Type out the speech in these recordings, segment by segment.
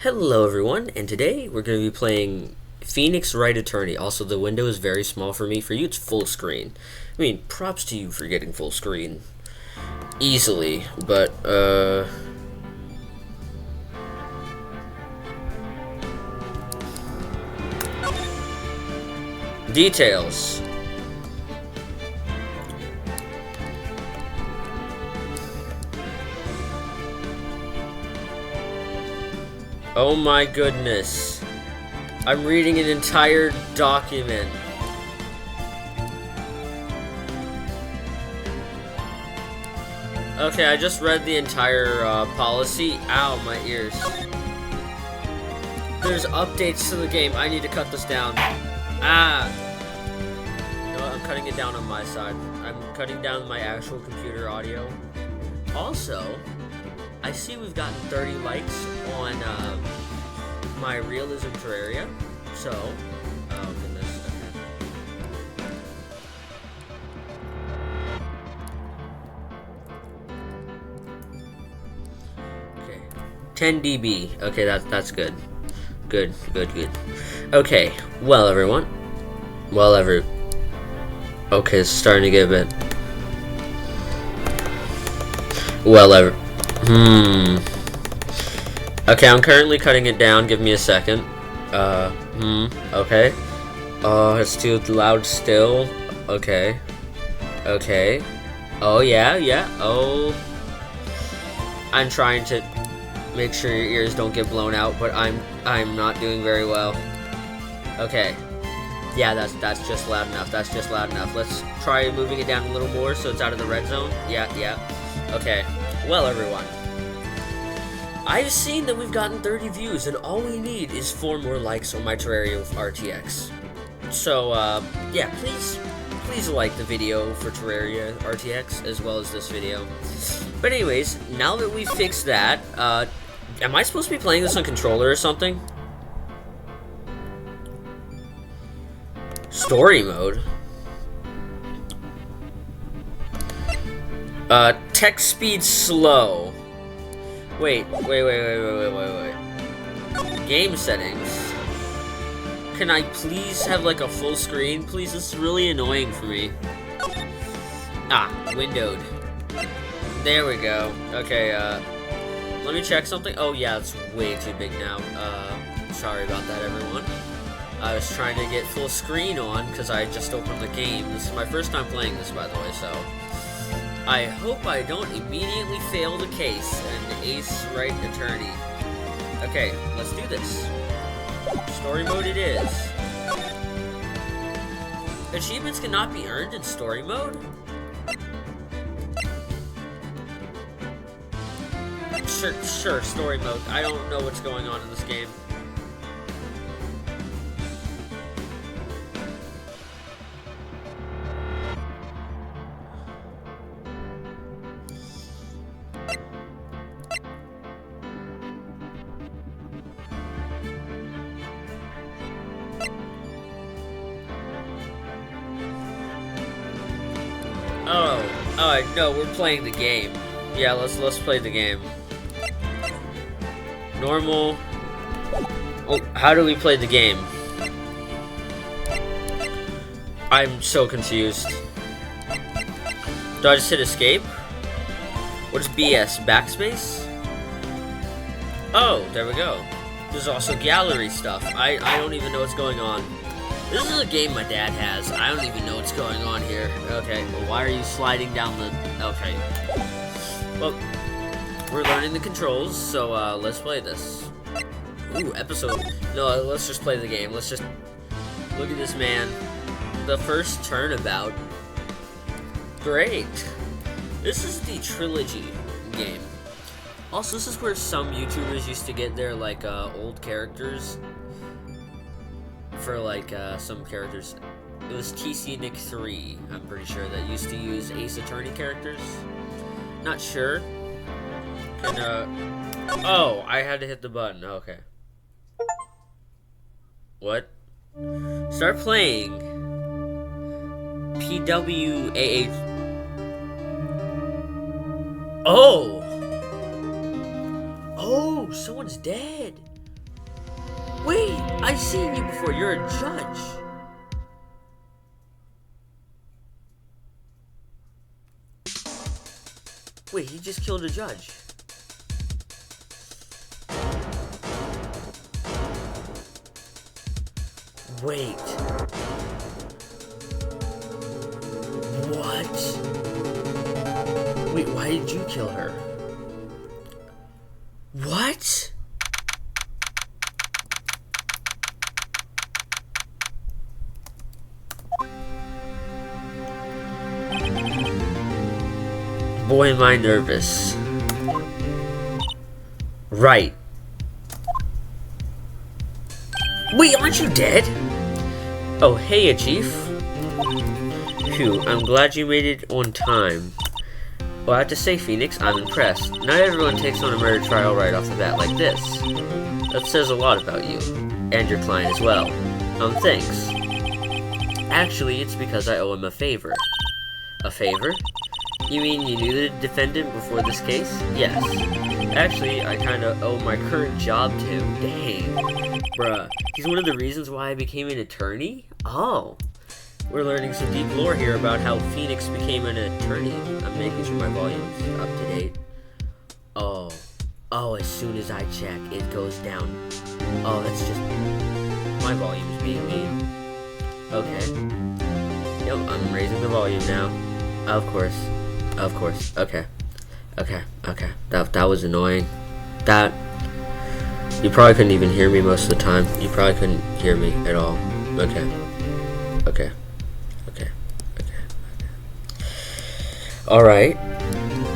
Hello everyone, and today we're going to be playing Phoenix Wright Attorney. Also, the window is very small for me. For you, it's full screen. I mean, props to you for getting full screen easily, but, details. Oh my goodness. I'm reading an entire document. Okay, I just read the entire policy. Ow, my ears. There's updates to the game. I need to cut this down. Ah! You know what? I'm cutting it down on my side. I'm cutting down my actual computer audio. Also, I see we've gotten 30 likes on my realism Terraria. So, oh goodness, okay. 10 dB. Okay, that's good. Good. Okay, well everyone. Okay, it's starting to get a bit. Okay, I'm currently cutting it down. Give me a second. Okay. Oh, it's too loud still. Okay. Oh, yeah. Oh. I'm trying to make sure your ears don't get blown out, but I'm not doing very well. Okay. Yeah, that's just loud enough. Let's try moving it down a little more so it's out of the red zone. Yeah. Okay. Well, everyone. I've seen that we've gotten 30 views, and all we need is 4 more likes on my Terraria with RTX. So, yeah, please like the video for Terraria RTX, as well as this video. But anyways, now that we've fixed that, am I supposed to be playing this on controller or something? Story mode? Text speed slow. Wait. Game settings. Can I please have like a full screen? Please, this is really annoying for me. Windowed. There we go. Okay, let me check something. Oh yeah, it's way too big now. Sorry about that, everyone. I was trying to get full screen on because I just opened the game. This is my first time playing this, by the way, so I hope I don't immediately fail the case and ace Wright Attorney. Okay, let's do this. Story mode it is. Achievements cannot be earned in story mode? Sure, story mode. I don't know what's going on in this game. Oh, no, we're playing the game. Yeah, let's play the game. Normal. Oh, how do we play the game? I'm so confused. Do I just hit escape? What is BS? Backspace? Oh, there we go. There's also gallery stuff. I don't even know what's going on. This is a game my dad has. I don't even know what's going on here. Okay, well, why are you sliding down the... Okay. Well, we're learning the controls, so let's play this. Ooh, episode... No, let's just play the game. Let's just... Look at this man. The first turnabout. Great. This is the trilogy game. Also, this is where some YouTubers used to get their, like, old characters. For like some characters. It was TC Nick 3, I'm pretty sure, that used to use Ace Attorney characters. Not sure. Oh, I had to hit the button. Okay. What? Start playing. PWAH. Oh! Oh, someone's dead. Wait, I've seen you before. You're a judge. Wait, he just killed a judge. Wait. What? Wait, why did you kill her? What? Boy, am I nervous. Right. Wait, aren't you dead? Oh, hey, Chief. Phew, I'm glad you made it on time. Well, I have to say, Phoenix, I'm impressed. Not everyone takes on a murder trial right off the bat like this. That says a lot about you. And your client as well. Thanks. Actually, it's because I owe him a favor. A favor? You mean you knew the defendant before this case? Yes. Actually, I kinda owe my current job to him. Dang. Bruh, he's one of the reasons why I became an attorney? Oh. We're learning some deep lore here about how Phoenix became an attorney. I'm making sure my volume's up to date. Oh. Oh, as soon as I check, it goes down. Oh, that's just... my volume's being mean. Okay. Yep, I'm raising the volume now. Of course. Of course. Okay. Okay. Okay. That was annoying. That... you probably couldn't even hear me most of the time. You probably couldn't hear me at all. Okay. Okay. Okay. Okay. Alright.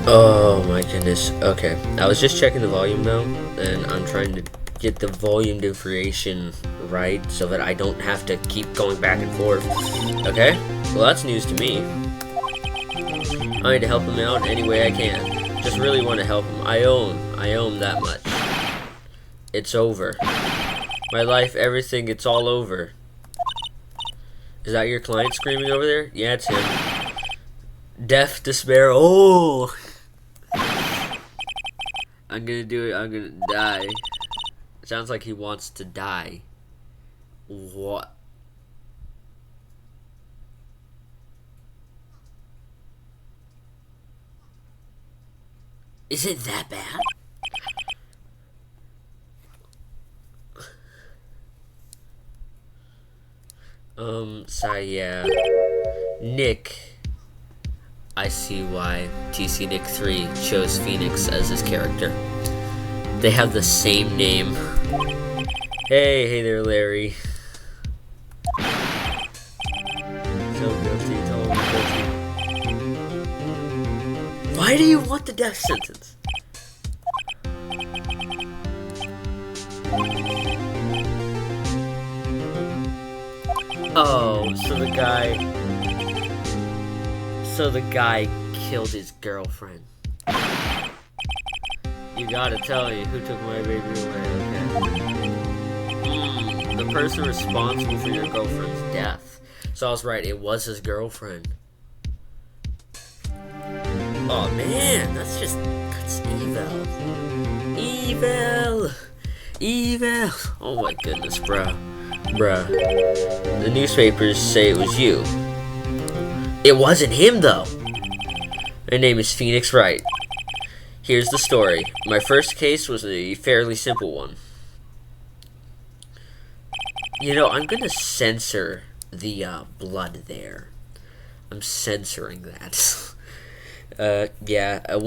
Oh my goodness. Okay. I was just checking the volume though, and I'm trying to get the volume information right so that I don't have to keep going back and forth. Okay? Well, that's news to me. I need to help him out any way I can. Just really want to help him. I owe him that much. It's over. My life, everything, it's all over. Is that your client screaming over there? Yeah, it's him. Death, despair, oh! I'm gonna do it, I'm gonna die. Sounds like he wants to die. What? Is it that bad? So yeah. Nick. I see why TC Nick 3 chose Phoenix as his character. They have the same name. Hey there, Larry. So guilty, totally guilty. Why do you want the death sentence? Oh, so the guy killed his girlfriend. You gotta tell me who took my baby away, okay. The person responsible for your girlfriend's death. So I was right, it was his girlfriend. Oh man, that's evil. Evil. Oh my goodness, bruh. The newspapers say it was you. It wasn't him, though. My name is Phoenix Wright. Here's the story. My first case was a fairly simple one. You know, I'm gonna censor the blood there. I'm censoring that. Yeah, a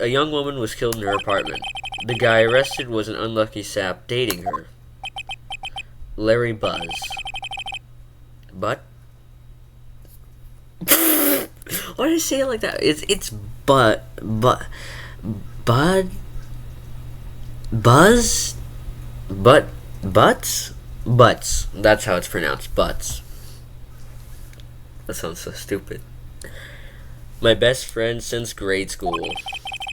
young woman was killed in her apartment. The guy arrested was an unlucky sap dating her. Larry Buzz. But? Why did I say it like that? It's Buzz? Butts. That's how it's pronounced. Butts. That sounds so stupid. My best friend since grade school.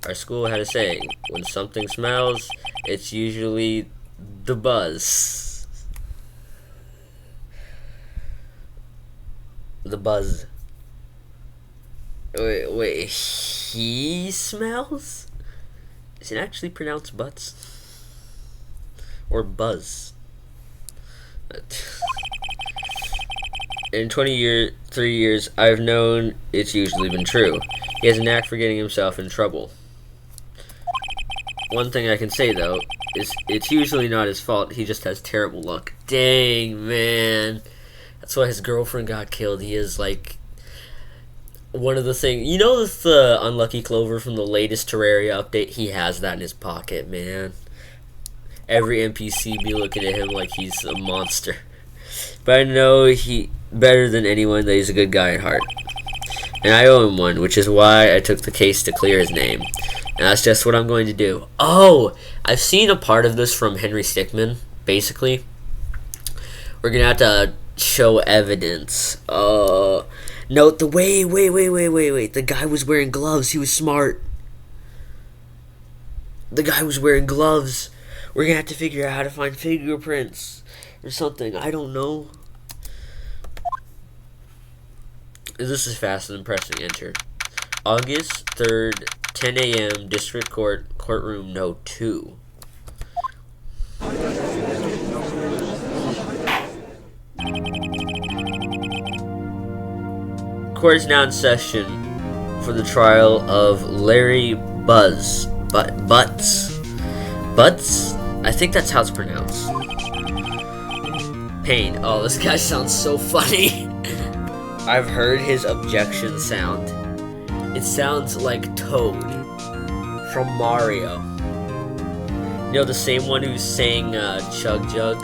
Our school had a saying, when something smells, it's usually the buzz. The buzz. Wait, he smells? Is it actually pronounced butts? Or buzz? In 3 years, I've known it's usually been true. He has a knack for getting himself in trouble. One thing I can say, though, is it's usually not his fault. He just has terrible luck. Dang, man. That's why his girlfriend got killed. He is, like, one of the things... You know the Unlucky Clover from the latest Terraria update? He has that in his pocket, man. Every NPC be looking at him like he's a monster. But I know he better than anyone that he's a good guy at heart. And I owe him one, which is why I took the case to clear his name. And that's just what I'm going to do. Oh! I've seen a part of this from Henry Stickmin, basically. We're gonna have to show evidence. No, wait. The guy was wearing gloves. He was smart. The guy was wearing gloves. We're gonna have to figure out how to find fingerprints. Or something. I don't know. This is faster than pressing enter. August 3rd, 10 a.m. District Court, Courtroom No. 2. Court is now in session for the trial of Larry Butts? I think that's how it's pronounced. Payne. Oh, this guy sounds so funny. I've heard his objection sound. It sounds like Toad from Mario. You know, the same one who sang Chug Jug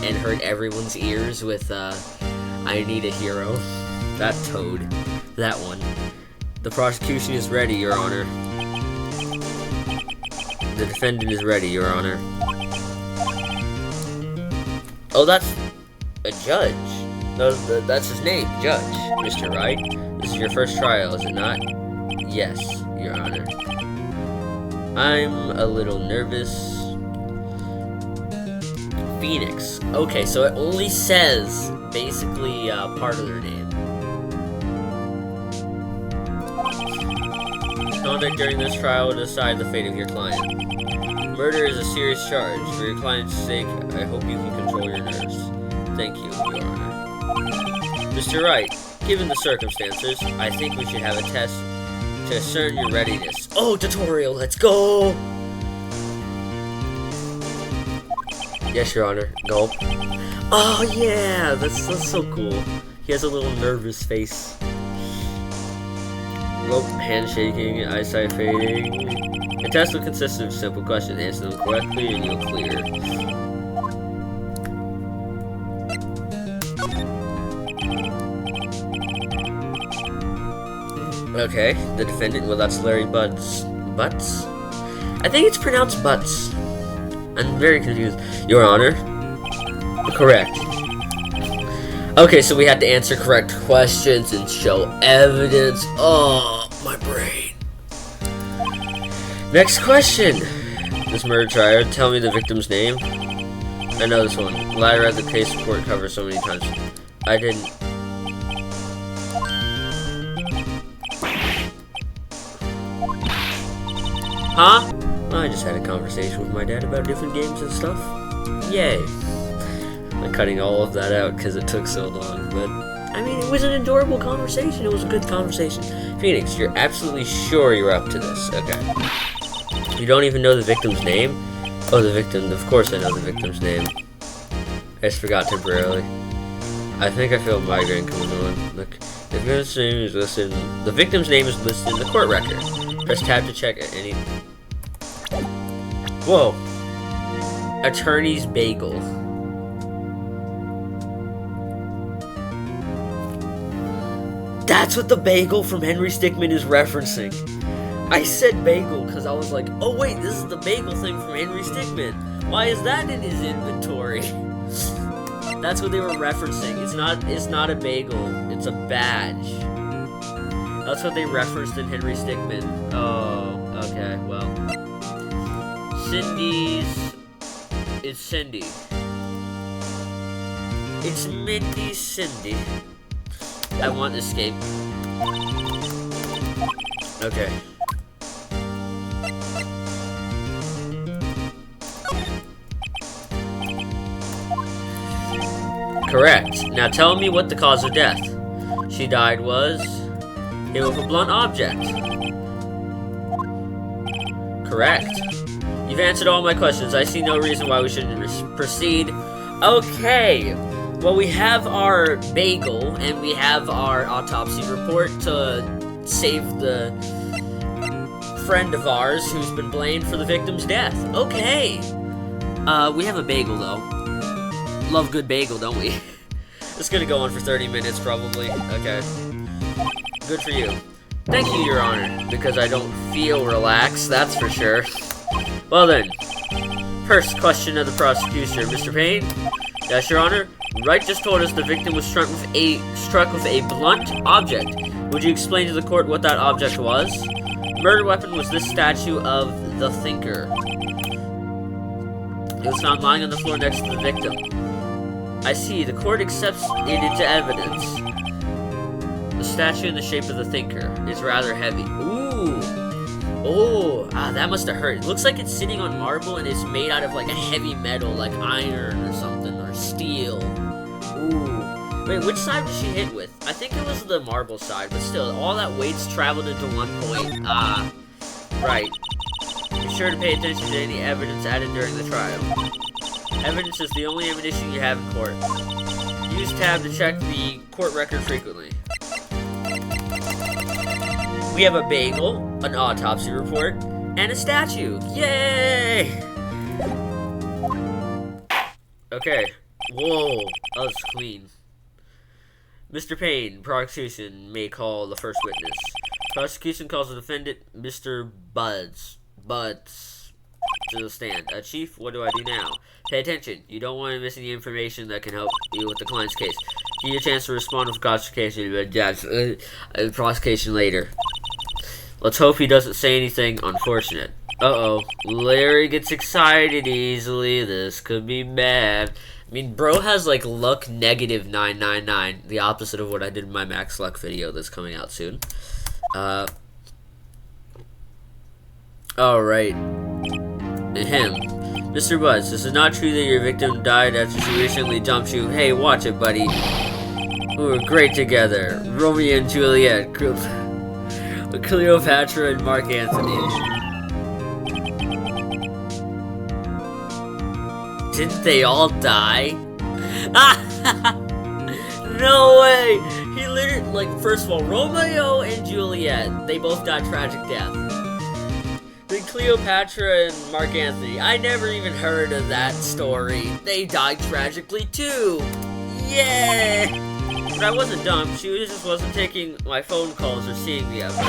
and hurt everyone's ears with I Need a Hero. That Toad. That one. The prosecution is ready, Your Honor. The defendant is ready, Your Honor. Oh, that's a judge. No, that's his name, Judge. Mr. Wright. This is your first trial, is it not? Yes, Your Honor. I'm a little nervous. Phoenix. Okay, so it only says, basically, part of their name. Conduct during this trial will decide the fate of your client. Murder is a serious charge. For your client's sake, I hope you can control your nerves. Thank you, Your Honor. Mr. Wright, given the circumstances, I think we should have a test to ascertain your readiness. Oh, tutorial, let's go! Yes, Your Honor. Gulp. Oh, yeah, that's so cool. He has a little nervous face. Gulp, handshaking, eyesight fading. The test will consist of simple questions. Answer them correctly and you'll clear. Okay, the defendant, well, that's Larry Butts? I think it's pronounced Butts. I'm very confused. Your Honor? Correct. Okay, so we had to answer correct questions and show evidence. Oh, my brain. Next question. This murder trial, tell me the victim's name. I know this one. Well, I read the case report cover so many times. I didn't. Huh? I just had a conversation with my dad about different games and stuff. Yay. I'm cutting all of that out because it took so long, but I mean, it was an adorable conversation. It was a good conversation. Phoenix, you're absolutely sure you're up to this. Okay. You don't even know the victim's name? Oh, the victim. Of course I know the victim's name. I just forgot temporarily. I think I feel a migraine coming on. Look, the victim's name is listed. The victim's name is listed in the court record. Press tab to check any. Whoa. Attorney's bagel. That's what the bagel from Henry Stickmin is referencing. I said bagel because I was like, oh wait, this is the bagel thing from Henry Stickmin. Why is that in his inventory? That's what they were referencing. It's not a bagel, it's a badge. That's what they referenced in Henry Stickmin. Oh, okay, well. Cindy's... It's Cindy. It's Mindy Cindy. I want escape. Okay. Correct. Now tell me what the cause of death. She died was hit with a blunt object. Correct. You've answered all my questions. I see no reason why we shouldn't proceed. Okay. Well, we have our bagel and we have our autopsy report to save the friend of ours who's been blamed for the victim's death. Okay. We have a bagel though. Love good bagel, don't we? It's gonna go on for 30 minutes probably. Okay. Good for you. Thank you, Your Honor, because I don't feel relaxed, that's for sure. Well then, first question of the prosecution, Mr. Payne. Yes, Your Honor. Wright just told us the victim was struck with a blunt object. Would you explain to the court what that object was? Murder weapon was this statue of the Thinker. It was found lying on the floor next to the victim. I see. The court accepts it into evidence. The statue in the shape of the Thinker is rather heavy. Ooh. Oh, that must have hurt. It looks like it's sitting on marble and it's made out of like a heavy metal, like iron or something, or steel. Ooh. Wait, which side was she hit with? I think it was the marble side, but still, all that weight's traveled into one point. Right. Be sure to pay attention to any evidence added during the trial. Evidence is the only ammunition you have in court. Use tab to check the court record frequently. We have a bagel, an autopsy report, and a statue. Yay! Okay. Whoa, that was clean. Mr. Payne, prosecution may call the first witness. Prosecution calls the defendant, Mr. Buds, to the stand. Chief, what do I do now? Pay attention. You don't want to miss any information that can help you with the client's case. Give you a chance to respond with prosecution, prosecution later. Let's hope he doesn't say anything unfortunate. Uh-oh. Larry gets excited easily. This could be bad. I mean, bro has like luck negative 999. The opposite of what I did in my max luck video that's coming out soon. Alright. Him. Mr. Buzz, this is not true that your victim died after she recently jumped you. Hey, watch it, buddy. We were great together. Romeo and Juliet. Cleopatra and Mark Anthony. Didn't they all die? No way! He literally, like, first of all, Romeo and Juliet, they both died tragic death. Then Cleopatra and Mark Anthony, I never even heard of that story. They died tragically too. Yeah! But I wasn't dumb, she just wasn't taking my phone calls or seeing me ever.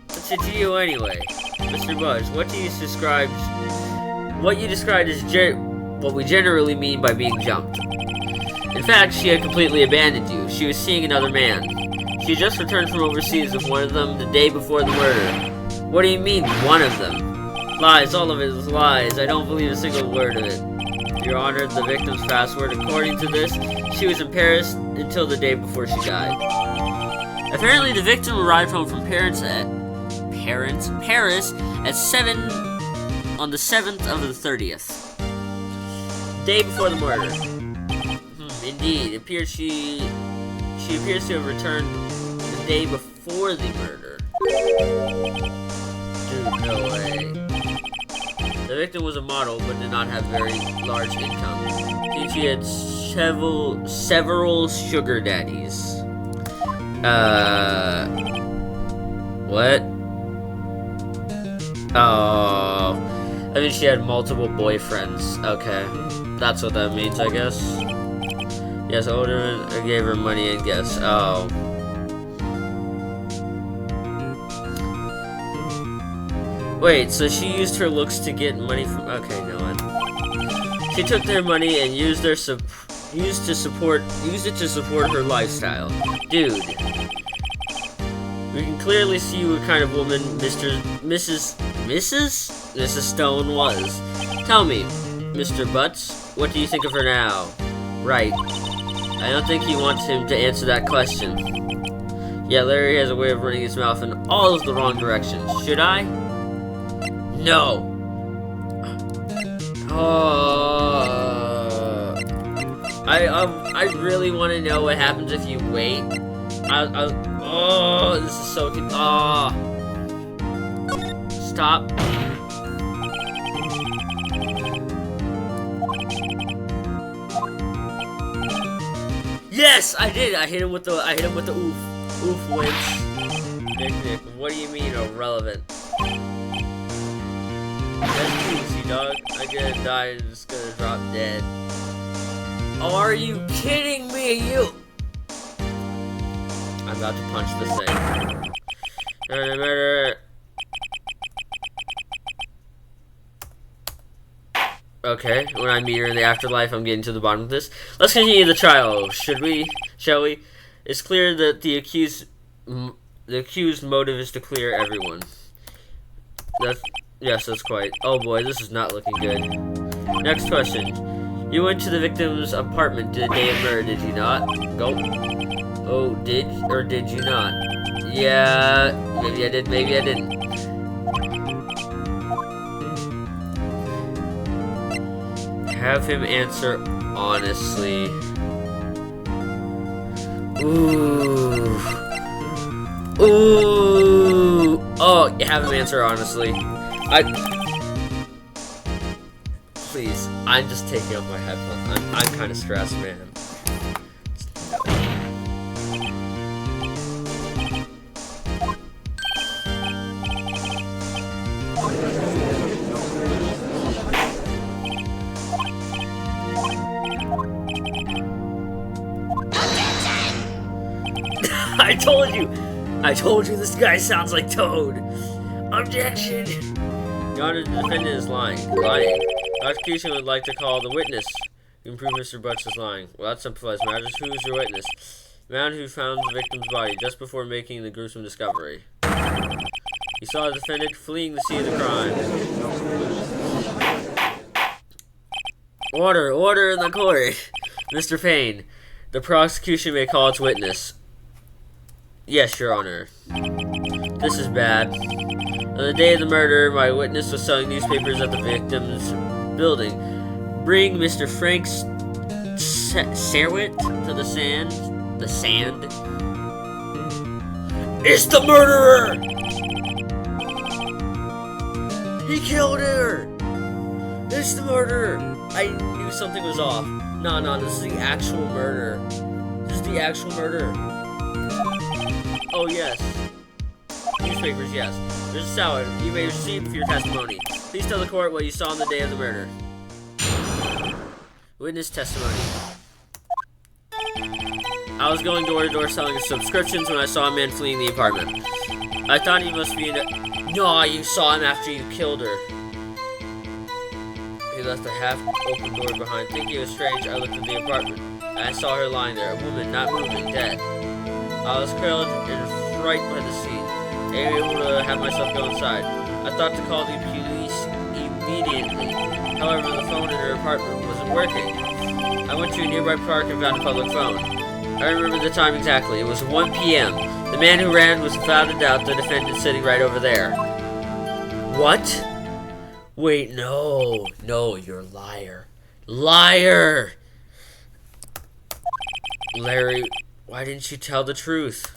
What's it to you anyway? Mr. Buzz, what you described as what we generally mean by being jumped. In fact, she had completely abandoned you. She was seeing another man. She just returned from overseas with one of them the day before the murder. What do you mean, one of them? Lies, all of it is lies. I don't believe a single word of it. Your Honor, the victim's password. According to this, she was in Paris until the day before she died. Apparently, the victim arrived home from Paris at 7 on the 7th of the 30th. Day before the murder. Indeed, she appears to have returned the day before the murder. Dude, no way. The victim was a model, but did not have very large income. She had several sugar daddies. What? Oh. I mean, she had multiple boyfriends. Okay. That's what that means, I guess. Yes, older man gave her money and guess. Oh. Wait, so she used her looks to get money from... Okay, no one. She took their money and used it to support her lifestyle. Dude. We can clearly see what kind of woman Mrs. Stone was. Tell me, Mr. Butts, what do you think of her now? Right. I don't think he wants him to answer that question. Yeah, Larry has a way of running his mouth in all of the wrong directions. Should I? No. I really want to know what happens if you wait. Oh, this is so good. Oh. Stop. Yes, I did. I hit him with the oof winch. Nick, what do you mean irrelevant? That's easy, dog. I'm gonna die and just gonna drop dead. Oh, are you kidding me? You. I'm about to punch this thing. Murder. Okay, when I meet her in the afterlife, I'm getting to the bottom of this. Let's continue the trial, shall we? It's clear that the accused motive is to clear everyone. Yes, that's quite. Oh boy, this is not looking good. Next question. You went to the victim's apartment the day of murder, did you not? Go. Oh, did you not? Yeah, maybe I did, maybe I didn't. Have him answer honestly. Ooh. Oh, have him answer honestly. Please, I'm just taking off my headphones. I'm kind of stressed, man. I told you this guy sounds like Toad. Objection! Your Honor, the defendant is lying. The prosecution would like to call the witness. You can prove Mr. Butch is lying. Well, that simplifies matters. Who is your witness? The man who found the victim's body just before making the gruesome discovery. He saw the defendant fleeing the scene of the crime. Order in the court. Mr. Payne, the prosecution may call its witness. Yes, Your Honor. This is bad. On the day of the murder, my witness was selling newspapers at the victim's building. Bring Mr. Frank Serwitt to the sand. The sand? It's the murderer! He killed her! It's the murderer! I knew something was off. No, this is the actual murder. This is the actual murder. Oh, yes. Newspapers, yes. There's a salad. You may receive for your testimony. Please tell the court what you saw on the day of the murder. Witness testimony. I was going door to door selling subscriptions when I saw a man fleeing the apartment. I thought he must be in a... No, you saw him after you killed her. He left a half-open door behind. Thinking it was strange, I looked at the apartment. I saw her lying there, a woman not moving, dead. I was curled and frightened by the scene. I was able to have myself go inside. I thought to call the police immediately. However, the phone in her apartment wasn't working. I went to a nearby park and found a public phone. I remember the time exactly. It was 1 p.m. The man who ran was without a doubt the defendant sitting right over there. What? Wait, no. No, you're a liar. Liar! Larry, why didn't you tell the truth?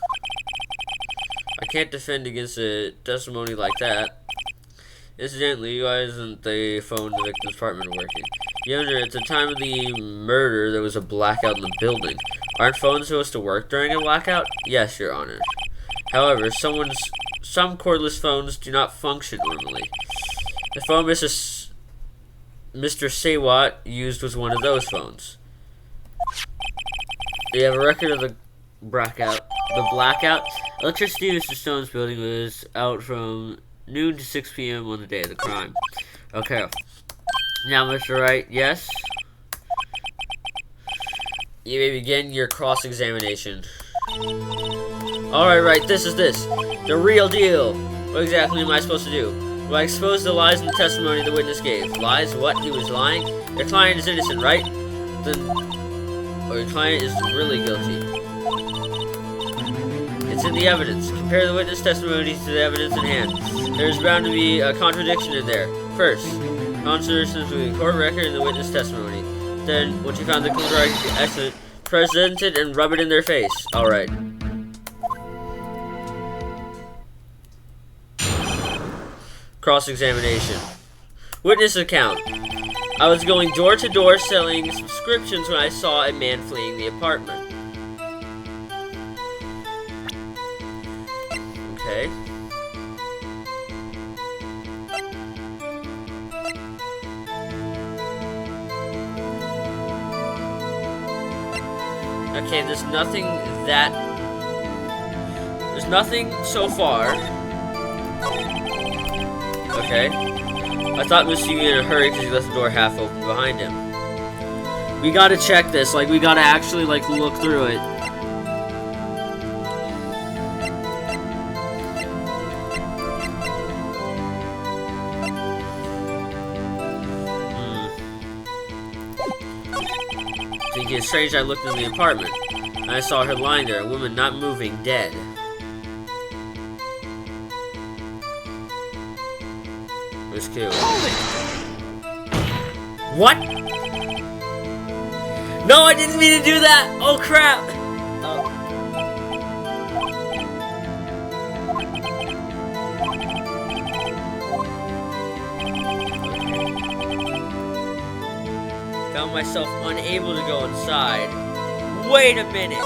I can't defend against a testimony like that. Incidentally, why isn't the phone in the victim's apartment working? Your Honor, at the time of the murder, there was a blackout in the building. Aren't phones supposed to work during a blackout? Yes, Your Honor. However, some cordless phones do not function normally. The phone Mr. Saywat used was one of those phones. Do you have a record of the blackout? Electricity in Mr. Stone's building was out from noon to 6 p.m. on the day of the crime. Okay. Now, Mr. Wright, yes? You may begin your cross-examination. Alright, right, this is the real deal. What exactly am I supposed to do? Will I expose the lies in the testimony the witness gave? Lies? What? He was lying? Your client is innocent, right? Then... or your client is really guilty. It's in the evidence. Compare the witness testimony to the evidence in hand. There's bound to be a contradiction in there. First, contradictions between the court record and the witness testimony. Then, once you found the correct exit, present it and rub it in their face. Alright. Cross-examination. Witness account. I was going door to door selling subscriptions when I saw a man fleeing the apartment. Okay. Okay, there's nothing so far. Okay. I thought Mr. You in a hurry because he left the door half open behind him. We gotta check this, like, we gotta actually, like, look through it. Thinking it's strange, I looked in the apartment, and I saw her lying there, a woman not moving, dead. Where's Q? What? No, I didn't mean to do that! Oh, crap! Oh. Found myself unable to go inside. Wait a minute!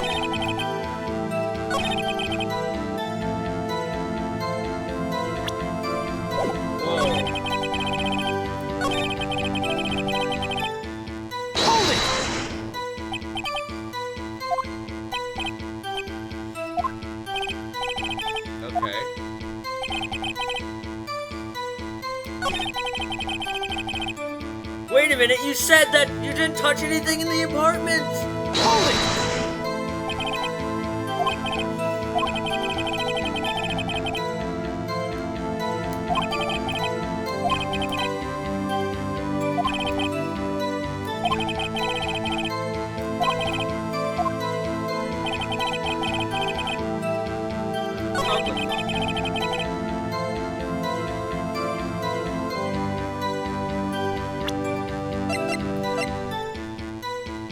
Wait a minute, you said that you didn't touch anything in the apartment!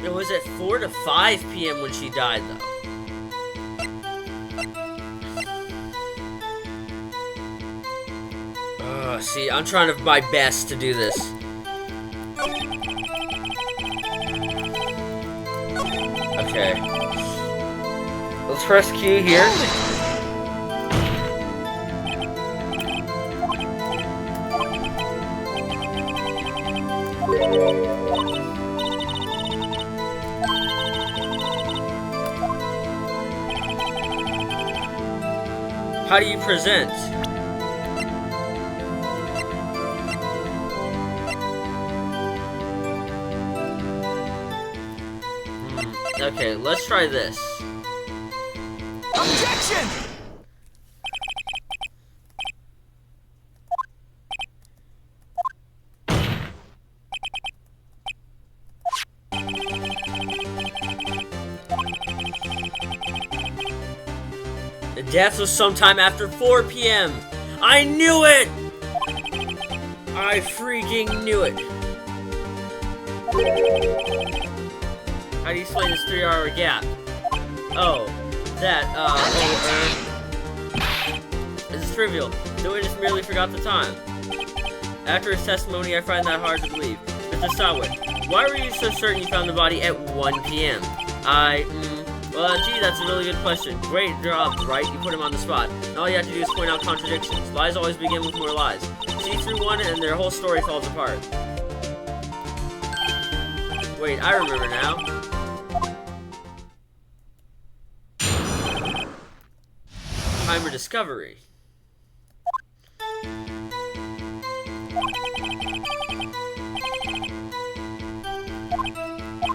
It was at 4 to 5 p.m. when she died, though. See, I'm trying my best to do this. Okay. Let's press Q here. How do you present? Okay, let's try this. Objection! The death was sometime after 4 p.m. I knew it! I freaking knew it. How do you explain this 3-hour gap? Oh, that, this is trivial. The witness merely forgot the time. After his testimony, I find that hard to believe. Mr. Stotwood, why were you so certain you found the body at 1 p.m.? Well, gee, that's a really good question. Great job, right? You put him on the spot. And all you have to do is point out contradictions. Lies always begin with more lies. See through one and their whole story falls apart. Wait, I remember now. Timer discovery.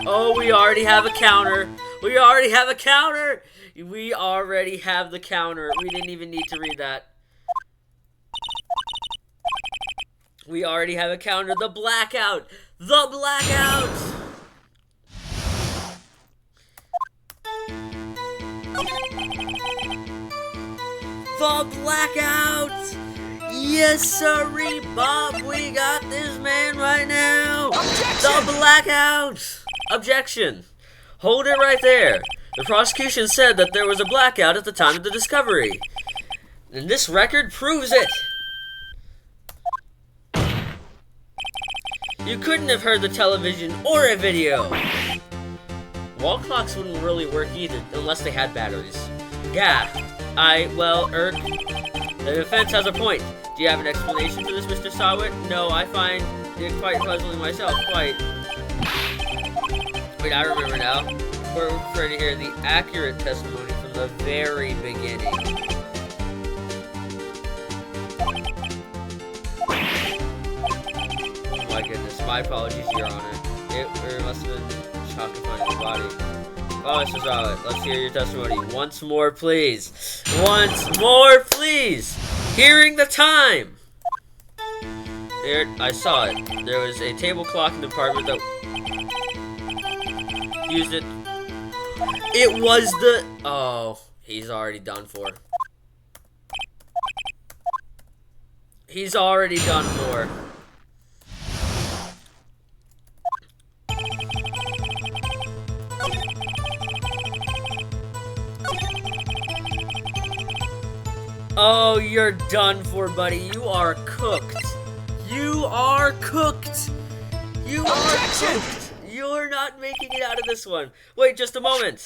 Oh, we already have a counter. We already have a counter! We already have the counter. We didn't even need to read that. We already have a counter. The blackout! The blackout! The blackout! Yes, sirree, Bob, we got this man right now! Objection! The blackout! Objection! Hold it right there. The prosecution said that there was a blackout at the time of the discovery. And this record proves it. You couldn't have heard the television or a video. Wall clocks wouldn't really work either, unless they had batteries. Yeah, the defense has a point. Do you have an explanation for this, Mr. Sawit? No, I find it quite puzzling myself, quite. Wait, I remember now. We're ready to hear the accurate testimony from the very beginning. Oh my goodness, my apologies, Your Honor. It must have been shock to find your body. Oh, Mr. Sawit, let's hear your testimony. Once more, please. Once more, please. Hearing the time. There, I saw it. There was a table clock in the apartment that used it. It was the... Oh, he's already done for. He's already done for. Oh, you're done for, buddy. You are cooked. You are cooked. You are cooked. You're not making it out of this one. Wait just a moment.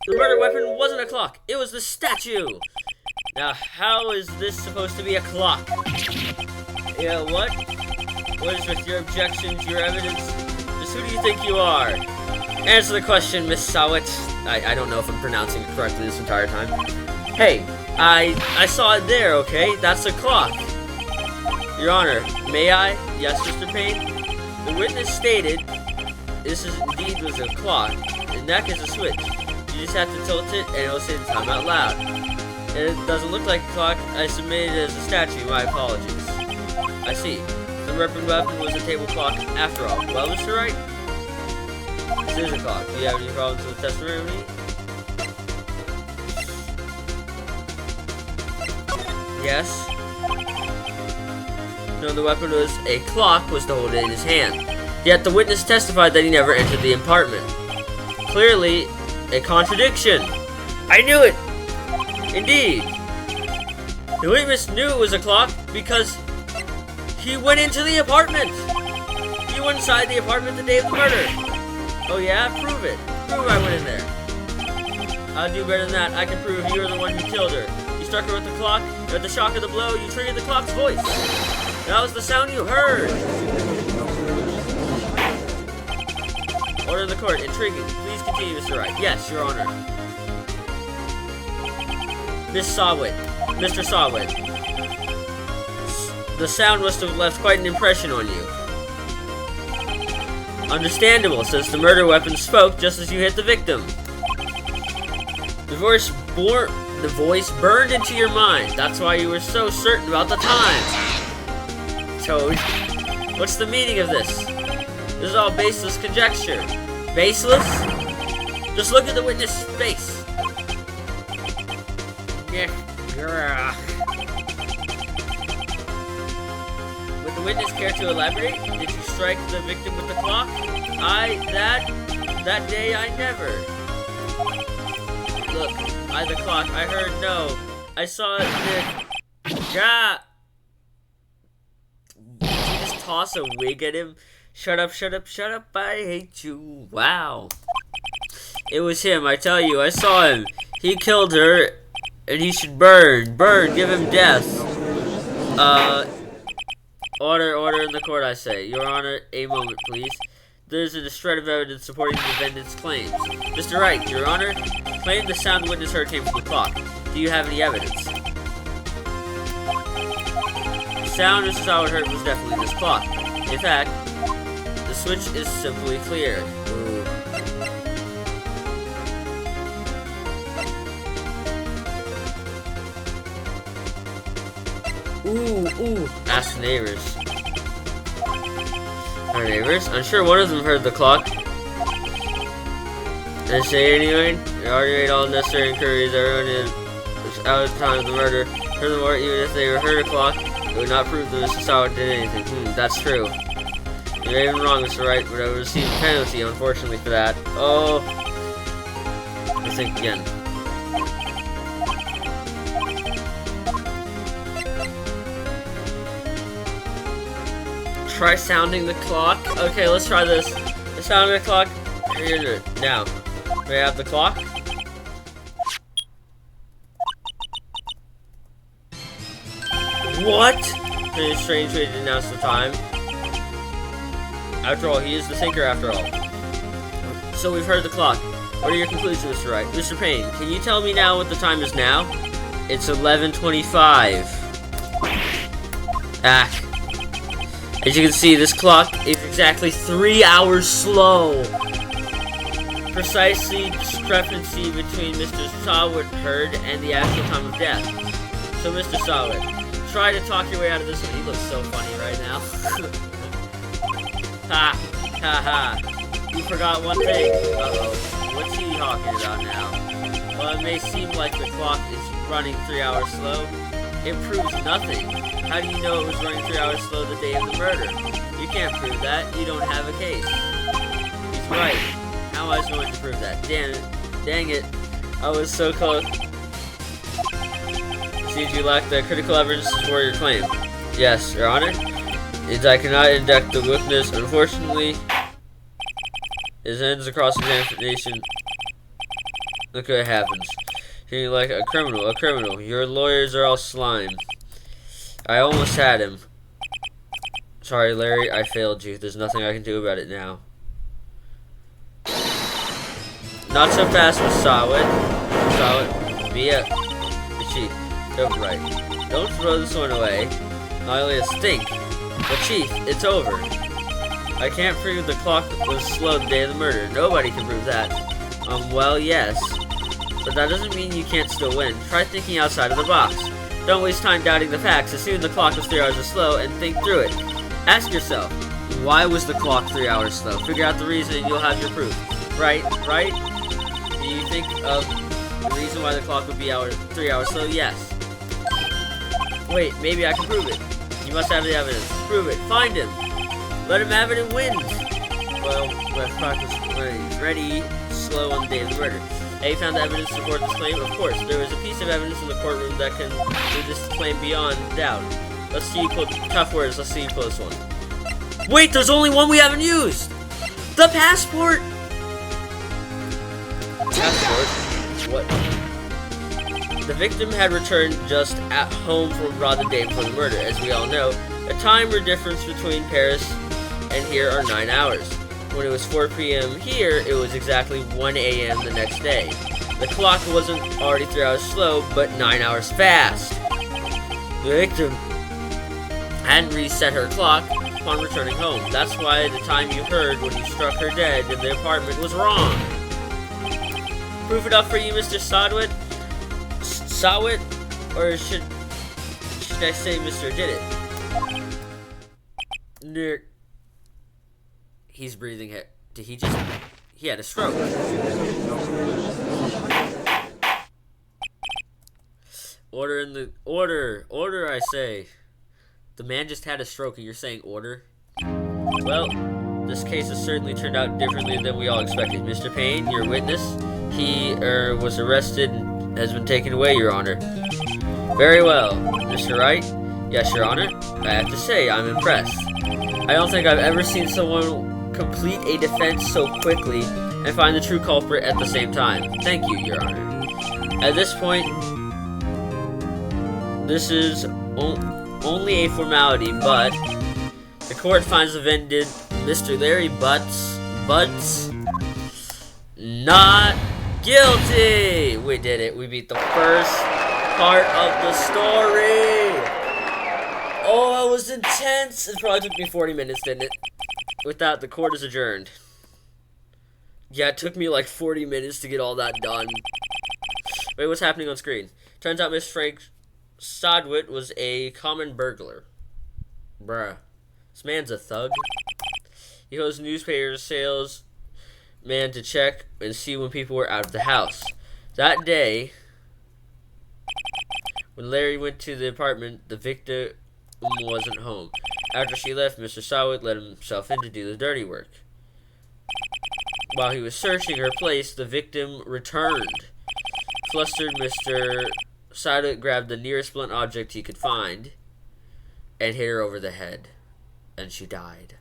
The murder weapon wasn't a clock. It was the statue. Now, how is this supposed to be a clock? Yeah, what? What is with your objections, your evidence? Just who do you think you are? Answer the question, Miss Sawit. I don't know if I'm pronouncing it correctly this entire time. Hey, I saw it there, okay? That's a clock. Your Honor, may I? Yes, Mr. Payne? The witness stated this indeed was a clock, and that is a switch. You just have to tilt it, and it'll say the time out loud. And it doesn't look like a clock. I submitted it as a statue. My apologies. I see. The weapon was a table clock after all. Well, Mr. Wright? This is a clock. Do you have any problems with the testimony? Yes. No, the weapon was a clock was to hold it in his hand. Yet the witness testified that he never entered the apartment. Clearly, a contradiction. I knew it! Indeed. The witness knew it was a clock because he went into the apartment. He went inside the apartment the day of the murder. Oh yeah? Prove it. Prove I went in there. I'll do better than that. I can prove you were the one who killed her. You struck her with the clock, and with the shock of the blow, you triggered the clock's voice. That was the sound you heard. Order of the court. Intriguing. Please continue, Mr. Wright. Yes, Your Honor. Miss Sawit. Mr. Sawit. The sound must have left quite an impression on you. Understandable, since the murder weapon spoke just as you hit the victim. The voice burned into your mind. That's why you were so certain about the time. Toad, what's the meaning of this? This is all baseless conjecture. Baseless? Just look at the witness' face. Would the witness care to elaborate? Did you strike the victim with the clock? That day I never. Look, the clock. I heard no. I saw it. Yeah. Did you just toss a wig at him? Shut up, shut up, shut up. I hate you. Wow. It was him, I tell you. I saw him. He killed her, and he should burn. Burn. Give him death. Order in the court, I say. Your Honor, a moment, please. There's a shred of evidence supporting the defendant's claims. Mr. Wright, Your Honor, claim the sound the witness heard came from the clock. Do you have any evidence? The sound Mr. Sawit heard was definitely this clock. In fact, the switch is simply clear. Ooh. Ask the neighbors. Our neighbors? I'm sure one of them heard the clock. They say anyway, they already made all necessary inquiries. Everyone is out at the time of the murder. Furthermore, even if they heard a clock, it would not prove that Mr. Sawit did anything. That's true. You're even wrong, Mr. Wright, but I will receive a penalty, unfortunately, for that. Oh. Let's think again. Try sounding the clock. Okay, let's try this. The sound of the clock. Here, now. May I have the clock? What? A strange way to announce the time. After all, he is the thinker after all. So we've heard the clock. What are your conclusions, Mr. Wright? Mr. Payne, can you tell me now what the time is now? It's 11:25. Ah. As you can see, this clock is exactly 3 hours slow. Precisely discrepancy between Mr. Sawit heard and the actual time of death. So, Mr. Sawit, try to talk your way out of this one. He looks so funny right now. Ha! Ha ha! You forgot one thing. Uh-oh. What's he talking about now? Well, it may seem like the clock is running 3 hours slow. It proves nothing. How do you know it was running 3 hours slow the day of the murder? You can't prove that. You don't have a case. He's right. How was I going to prove that? Damn it. Dang it. I was so close. Seems you lack the critical evidence for your claim. Yes, Your Honor. I cannot induct the witness. Unfortunately, his ends across examination. Look what happens. You're like a criminal, Your lawyers are all slime. I almost had him. Sorry, Larry, I failed you. There's nothing I can do about it now. Not so fast with Sawit. Mia, the chief. Don't right. Don't throw this one away. Not only a stink, but chief, it's over. I can't prove the clock was slow the day of the murder. Nobody can prove that. Well, yes. But that doesn't mean you can't still win. Try thinking outside of the box. Don't waste time doubting the facts. Assume the clock was 3 hours slow and think through it. Ask yourself, why was the clock 3 hours slow? Figure out the reason and you'll have your proof. Right? Do you think of the reason why the clock would be 3 hours slow? Yes. Wait, maybe I can prove it. You must have the evidence. Prove it. Find him. Let him have it and win. Well, the clock was ready, slow on the day of the murder. A found the evidence to support this claim? Of course. There was a piece of evidence in the courtroom that can do this claim beyond doubt. Let's see you quote tough words. Let's see you close one. Wait, there's only one we haven't used! The passport! Passport? What? The victim had returned just at home from abroad the day before the murder. As we all know, the time difference between Paris and here are 9 hours. When it was 4 p.m. here, it was exactly 1 a.m. the next day. The clock wasn't already 3 hours slow, but 9 hours fast. The victim hadn't reset her clock upon returning home. That's why the time you heard when you struck her dead in the apartment was wrong. Proof enough for you, Mr. Sawit? Sawit? Or should I say Mr. Did It? Nick. He's breathing hit. Did he just... He had a stroke. Order in the... Order, I say. The man just had a stroke and you're saying order? Well, this case has certainly turned out differently than we all expected. Mr. Payne, your witness, he was arrested and has been taken away, Your Honor. Very well. Mr. Wright? Yes, Your Honor. I have to say, I'm impressed. I don't think I've ever seen someone complete a defense so quickly and find the true culprit at the same time. Thank you, Your Honor. At this point, this is only a formality, but the court finds the defendant, Mr. Larry Butts, not guilty! We did it. We beat the first part of the story! Oh, that was intense! It probably took me 40 minutes, didn't it? With that, the court is adjourned. Yeah, it took me like 40 minutes to get all that done. Wait, what's happening on screen? Turns out Miss Frank Sawit was a common burglar. Bruh. This man's a thug. He was newspaper salesman to check and see when people were out of the house. That day, when Larry went to the apartment, the victim wasn't home. After she left, Mr. Sawit let himself in to do the dirty work. While he was searching her place, the victim returned. Flustered, Mr. Sawit grabbed the nearest blunt object he could find and hit her over the head, and she died.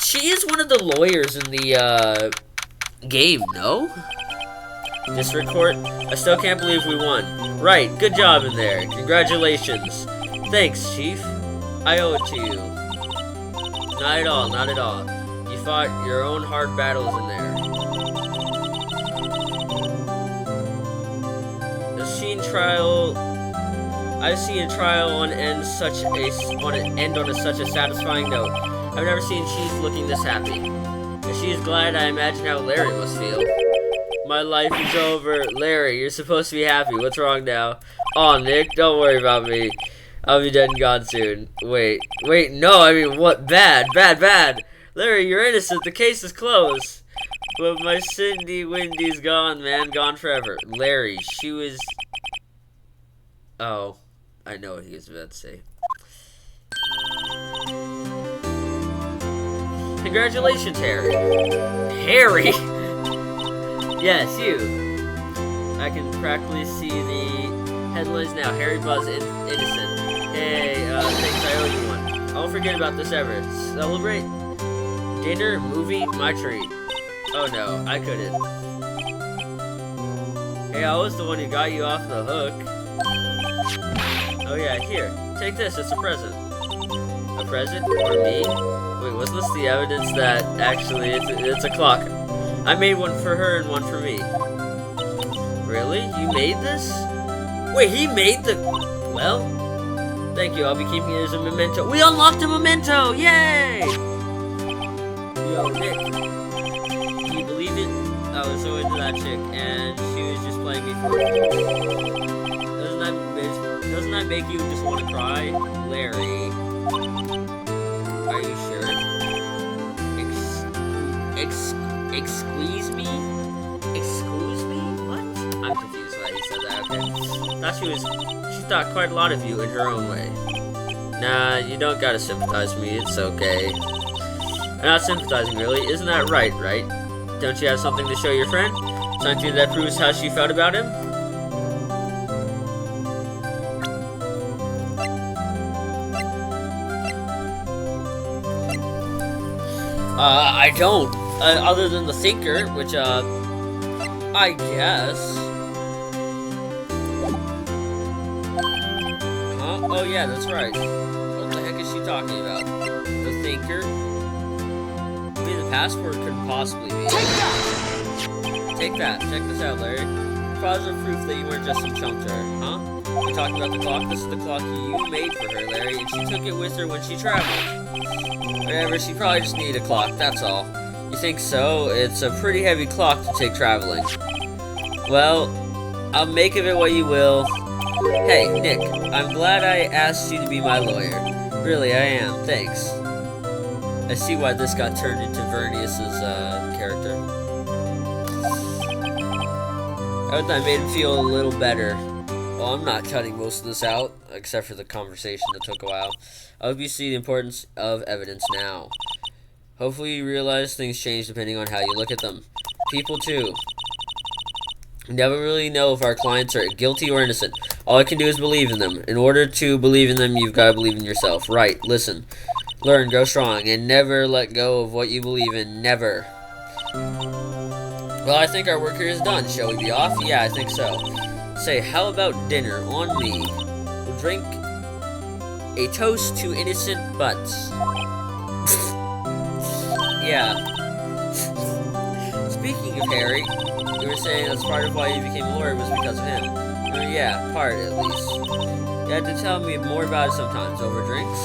She is one of the lawyers in the game, no? District Court, I still can't believe we won. Right, good job in there. Congratulations. Thanks, Chief. I owe it to you. Not at all, not at all. You fought your own hard battles in there. I've seen a trial on end on such a satisfying note. I've never seen Chief looking this happy. If she is glad, I imagine how Larry must feel. My life is over. Larry, you're supposed to be happy. What's wrong now? Aw, Nick, don't worry about me. I'll be dead and gone soon. Wait, no, I mean, what? Bad. Larry, you're innocent. The case is closed. But my Cindy Wendy's gone, man. Gone forever. Larry, she was... Oh, I know what he was about to say. Congratulations, Harry. Harry? Yes, you. I can practically see the headlines now. Harry Buzz innocent. Hey, thanks, I owe you one. I won't forget about this ever. Celebrate? Dinner? Movie? My treat. Oh no, I couldn't. Hey, I was the one who got you off the hook. Oh yeah, here. Take this, it's a present. A present? For me? Wait, wasn't this the evidence that actually it's a clock? I made one for her and one for me. Really? You made this? Wait, he made the... Well, thank you. I'll be keeping it as a memento. We unlocked a memento! Yay! Yo, Nick. Can you believe it? I was so into that chick, and she was just playing me for a Doesn't that make you just want to cry? Larry. Are you sure? Excuse me? Excuse me? What? I'm confused why he said that, okay. She thought quite a lot of you in her own way. Nah, you don't gotta sympathize with me, it's okay. I'm not sympathizing really, isn't that right? Don't you have something to show your friend? Something that proves how she felt about him? I don't. Other than the thinker, which, I guess. Huh? Oh, yeah, that's right. What the heck is she talking about? The thinker? I mean, the password couldn't possibly be. Take that. Check this out, Larry. Positive proof that you weren't just some chump to her, huh? We're talking about the clock. This is the clock you made for her, Larry, and she took it with her when she traveled. Whatever, she probably just needed a clock, that's all. You think so? It's a pretty heavy clock to take traveling. Well, I'll make of it what you will. Hey, Nick, I'm glad I asked you to be my lawyer. Really, I am. Thanks. I see why this got turned into Vernius's character. I hope that made him feel a little better. Well, I'm not cutting most of this out, except for the conversation that took a while. I hope you see the importance of evidence now. Hopefully you realize things change depending on how you look at them. People, too. We never really know if our clients are guilty or innocent. All I can do is believe in them. In order to believe in them, you've got to believe in yourself. Right, listen. Learn, grow strong, and never let go of what you believe in. Never. Well, I think our work here is done. Shall we be off? Yeah, I think so. Say, how about dinner on me? We'll drink a toast to innocent butts. Yeah. Speaking of Harry, you were saying that's part of why you became a lawyer was because of him. Yeah, part at least. You had to tell me more about it sometimes, over drinks.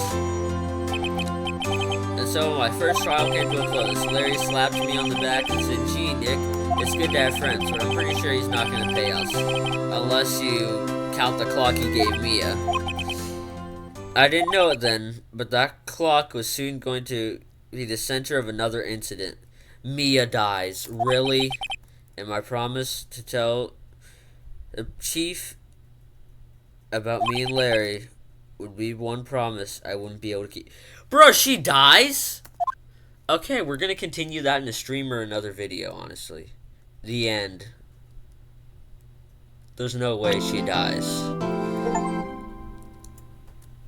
And so my first trial came to a close. Larry slapped me on the back and said, "Gee, Nick, it's good to have friends, but I'm pretty sure he's not going to pay us. Unless you count the clock he gave Mia." I didn't know it then, but that clock was soon going to be the center of another incident. Mia dies. Really? And my promise to tell the chief about me and Larry would be one promise I wouldn't be able to keep. Bro, she dies? Okay, we're gonna continue that in a stream or another video, honestly. The end. There's no way she dies.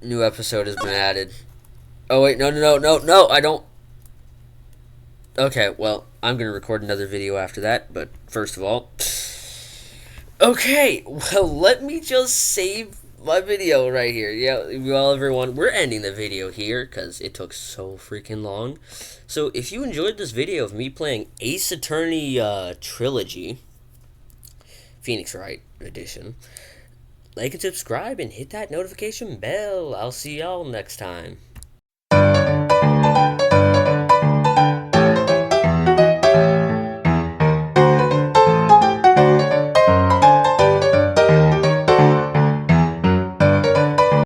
New episode has been added. Oh, wait, no, I don't. Okay, well, I'm gonna record another video after that, but first of all. Okay, well, let me just save my video right here. Yeah, well, everyone, we're ending the video here because it took so freaking long. So, if you enjoyed this video of me playing Ace Attorney Trilogy, Phoenix Wright Edition, like and subscribe and hit that notification bell. I'll see y'all next time.